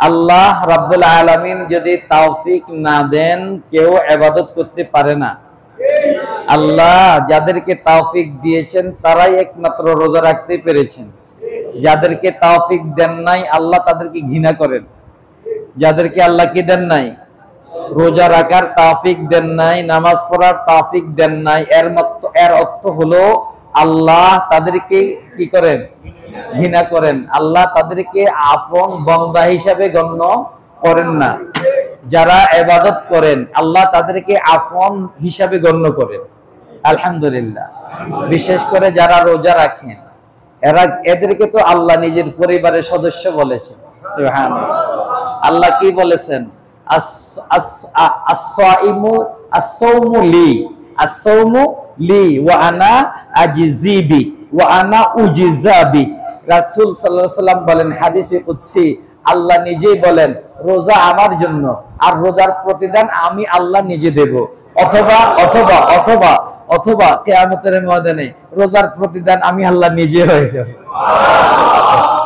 আল্লাহ রাব্বুল আলামিন যদি তৌফিক না দেন কেউ ইবাদত করতে পারে না। আল্লাহ যাদেরকে তৌফিক দিয়েছেন তারাই একমাত্র রোজা রাখতে পেরেছেন। যাদেরকে তৌফিক দেন নাই আল্লাহ তাদেরকে ঘৃণা করেন। যাদেরকে আল্লাহ কি দেন নাই, রোজা রাখার তৌফিক দেন নাই, নামাজ পড়ার তৌফিক দেন নাই, এর অর্থ হলো আল্লাহ তাদেরকে কি করেন, ঘৃণা করেন। আল্লাহ তাদেরকে আপন বান্দা হিসাবে গণ্য করেন না। যারা ইবাদত করেন আল্লাহ তাদেরকে আপন হিসাবে গণ্য করেন। আলহামদুলিল্লাহ। বিশেষ করে যারা রোজা রাখেন এদেরকে তো আল্লাহ নিজের পরিবারের সদস্য বলেছেন। সুবহানাল্লাহ। আল্লাহ কি বলেছেন, আস-সাইমু লি, আস-সাওমু লি ওয়া আনা আজিজিবি ওয়া আনা উজিজাবি। রাসূল সাল্লাল্লাহু আলাইহি ওয়াসাল্লাম বলেন হাদিসে কুদসি, আল্লাহ নিজেই বলেন রোজা আমার জন্য আর রোজার প্রতিদান আমি আল্লাহ নিজে দেব। অথবা অথবা অথবা অথবা কিয়ামতের ময়দানে রোজার প্রতিদান আমি আল্লাহ নিজে হয়ে যাব।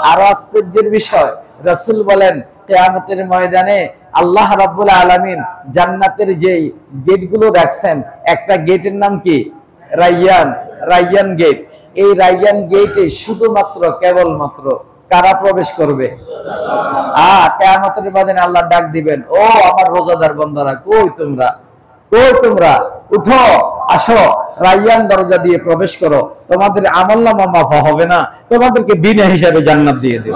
আর আশ্চর্যের বিষয়, রাসূল বলেন কিয়ামতের ময়দানে আল্লাহ রাব্বুল আলামিন জান্নাতের যে গেটগুলো রাখছেন, একটা গেটের নাম কি, রায়্যান, রায়্যান গেট। এই রায়্যান গেটে শুধুমাত্র কেবলমাত্র কারা প্রবেশ করবে? কিয়ামতের ময়দানে আল্লাহ ডাক দিবেন, ও আমার রোজাদার বান্দারা, কই তোমরা, কই তোমরা, উঠো আসো, রায়্যান দরজা দিয়ে প্রবেশ করো, তোমাদের আমলনামা মাফ হবে না, তোমাদেরকে বিনা হিসাবে জান্নাত দিয়ে দেব।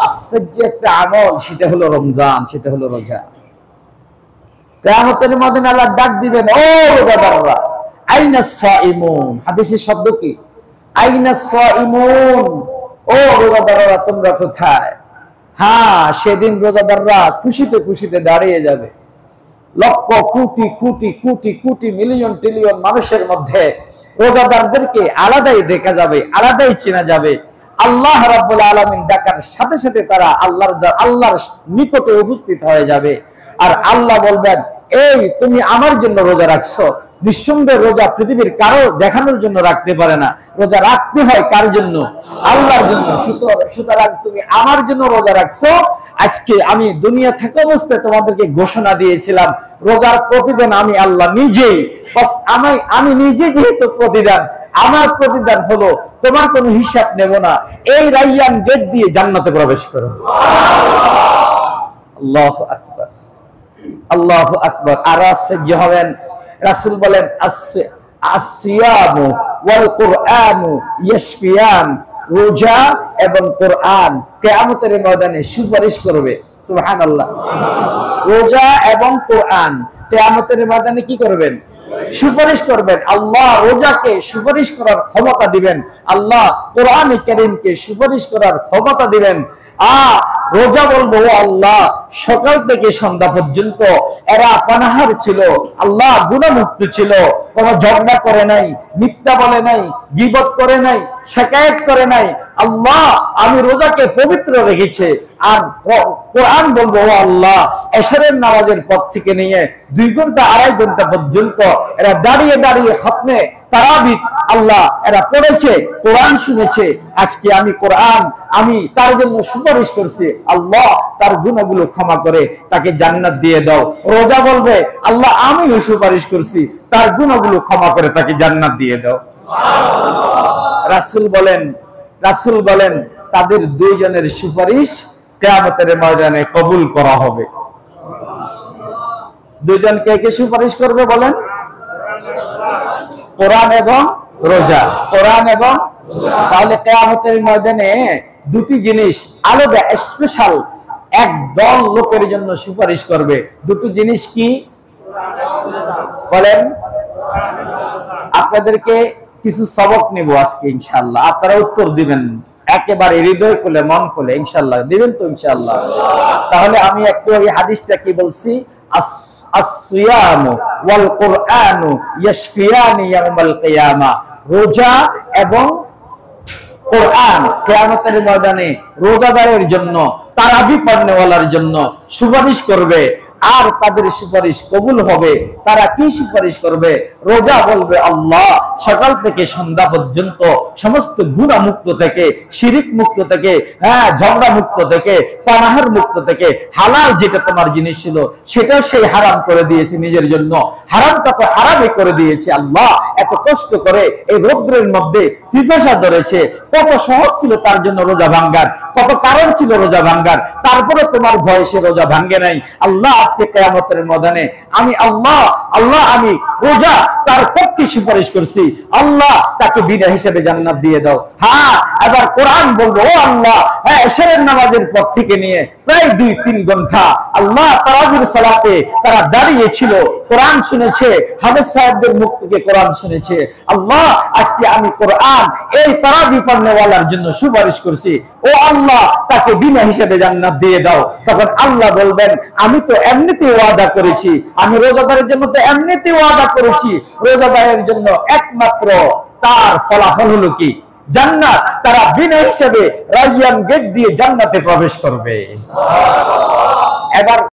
আশ্চর্য একটা আমল, সেটা হলো রমজান, সেটা হলো রোজা। কিয়ামতের ময়দানে আল্লাহ ডাক দিবেন, ও রোজাদাররা, আইনাস সাইমুন। হাদিসের শব্দ কি, আইনাস সাইমুন, ও রোজাদাররা তোমরা কোথায়? হ্যাঁ, সেদিন রোজাদাররা খুশিতে খুশিতে দাঁড়িয়ে যাবে। লক্ষ কোটি কোটি কোটি কোটি মিলিয়ন ট্রিলিয়ন মানুষের মধ্যে রোজাদারদেরকে আলাদাই দেখা যাবে, আলাদাই চেনা যাবে। আল্লাহ রাব্বুল আলামিন ডাকার সাথে সাথে তারা আল্লাহর নিকটে উপস্থিত হয়ে যাবে। আর আল্লাহ বলবেন, এই তুমি আমার জন্য রোজা রাখছো। নিঃসন্দেহে রোজা পৃথিবীর কারো দেখানোর জন্য রাখতে পারে না, রোজা রাখতে হয় কার জন্য? আল্লাহর জন্য। সুতরাং তুমি আমার জন্য রোজা রাখছো। আজকে আমি দুনিয়া থাকা অবস্থায় তোমাদেরকে ঘোষণা দিয়েছিলাম রোজার প্রতিদান আমি আল্লাহ নিজেই, আমি নিজে যেহেতু প্রতিদান, আমার প্রতিদান হলো তোমার কোনো হিসাব নেব না, এই রায়্যান গেট দিয়ে জান্নাতে প্রবেশ করো। আল্লাহু আকবার, আল্লাহু আকবার। আর আশ্চর্য হবেন, রাসূল বলেন আসসিয়ামু ওয়াল কুরআনু ইয়াশফিয়ান, রোজা এবং কোরআন কিয়ামতের ময়দানে সুপারিশ করবে। সুবহানাল্লাহ। রোজা এবং কোরআন কিয়ামতের ময়দানে কি করবেন? সুপারিশ করবেন। আল্লাহ রোজাকে সুপারিশ করার ক্ষমতা দিবেন, আল্লাহ কোরআন কারীমকে সুপারিশ করার ক্ষমতা দিবেন। রোজা বলবো, ও আল্লাহ সকাল থেকে সন্ধ্যা পর্যন্ত এরা পানাহার ছিল, আল্লাহ গুনাহমুক্ত ছিল, কোনো ঝগড়া করে নাই, মিথ্যা বলে নাই, গীবত করে নাই, শিকায়েত করে নাই। আল্লাহ আমি রোজাকে পবিত্র রেখেছে। আর কোরআন বলবো, ও আল্লাহ এশারের নামাজের পর থেকে নিয়ে 2 ঘন্টা 2.5 ঘন্টা পর্যন্ত এরা দাঁড়িয়ে দাঁড়িয়ে খতমে তারাবিহ আল্লাহ এরা পড়েছে, কোরআন শুনেছে। আজকে আমি তার জন্য সুপারিশ করছি, আল্লাহ তার গুনাহগুলো ক্ষমা করে তাকে জান্নাত দিয়ে দাও। রোজা বলবে, আল্লাহ আমিও সুপারিশ করছি, তার গুনাহগুলো ক্ষমা করে তাকে জান্নাত দিয়ে দাও। রাসূল বলেন তাদের 2 জনের সুপারিশ কিয়ামতের ময়দানে কবুল করা হবে। 2 জন কে কে সুপারিশ করবে বলেন? কোরআন এবং রোজা, কোরআন এবং তাহলে কিয়ামতের ময়দানে 2টি জিনিস আলাদা স্পেশাল এক দল লোকের জন্য সুপারিশ করবে। 2টি জিনিস কি বলেন? আপনাদেরকে কিছু সবক নিব আজকে ইনশাআল্লাহ, আপনারা উত্তর দিবেন একেবারে হৃদয় খুলে, মন খুলে, ইনশাআল্লাহ দিবেন তো ইনশাআল্লাহ। তাহলে আমি একটু এই হাদিসটা কি বলছি, আসসিয়ামু ওয়াল কুরআনু ইয়াশফিয়ানি ইয়াউমাল কিয়ামা, রোজা এবং কোরআন কিয়ামতের ময়দানে রোজাদারের জন্য, তারাবি পড়নেওয়ালার জন্য সুপারিশ করবে। আর তাদের সুপারিশ কবুল হবে। তারা কি সুপারিশ করবে? রোজা বলবে আল্লাহ সকাল থেকে সন্ধ্যা পর্যন্ত সমস্ত গুনাহ মুক্ত থেকে, শিরিক মুক্ত থেকে, ঝগড়া মুক্ত থেকে, পানাহার মুক্ত থেকে, হালাল যেটা তোমার জিনিস ছিল সেটাও সেই হারাম করে দিয়েছে নিজের জন্য, হারামটা তো হারামই করে দিয়েছে। আল্লাহ এত কষ্ট করে এই রৌদ্রের মধ্যে পিপাসা ধরেছে, কত সহজ ছিল তার জন্য রোজা ভাঙ্গার, কত কারণ ছিল রোজা ভাঙ্গার, তারপরে তোমার বয়সে রোজা ভাঙ্গে নাই। আল্লাহ আজকে কিয়ামতের ময়দানে আমি আল্লাহ আমি রোজা তার পক্ষে সুপারিশ করছি, আল্লাহ তাকে বিনা হিসেবে জান্নাত দিয়ে দাও। এবার কোরআন বলবো ও আল্লাহ, এশারের নামাজের পর থেকে নিয়ে প্রায় 2-3 ঘন্টা আল্লাহ তারাবির সালাতে তারা দাঁড়িয়ে ছিল, কোরআন শুনেছে, হাফেজ সাহেবদের মুখ থেকে কোরআন শুনেছে। আল্লাহ আজকে আমি কোরআন এই তারাবি পড়নেওয়ালার জন্য সুপারিশ করছি, ও আল্লাহ তাকে বিনা হিসেবে জান্নাত দিয়ে দাও। তখন আল্লাহ বলবেন আমি তো এমনিতেই ওয়াদা করেছি, আমি রোজাদারের জন্য তো এমনিতেই ওয়াদা করেছি, রোজাদারের জন্য একমাত্র তার ফলাফল হলো কি? জান্নাত। তারা বিনা হিসেবে রায়্যান গেট দিয়ে জান্নাতে প্রবেশ করবে। এবার